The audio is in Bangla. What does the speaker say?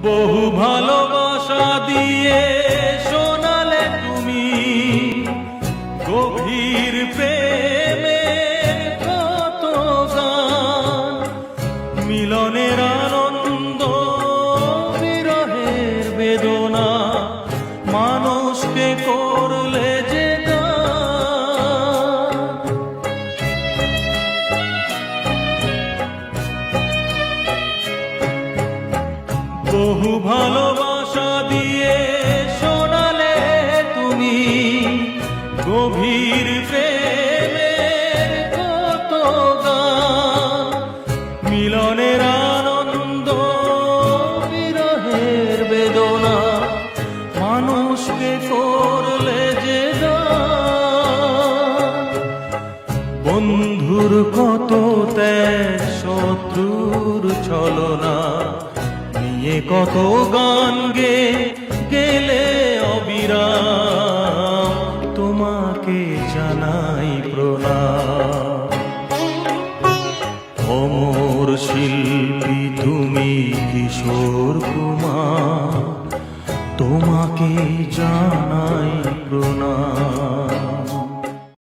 বহু ভালোবাসা দিয়ে শোনালে তুমি গভীর প্রেমের কত গান, মিলনের আনন্দ বিরহের বেদনা মানুষকে করলে যে গান। বহু ভালোবাসা দিয়ে শোনালে তুমি গভীর প্রেমের কত গান, মিলনের আনন্দ বিরহের বেদনা মানুষকে করলে যে গান। বন্ধুর কত ত্যাগ, শত্রুর ছলনা নিয়ে কত গান গেলে অবিরাম, তোমাকে জানাই প্রণাম। অমর শিল্পী তুমি, কিশোর কুমার।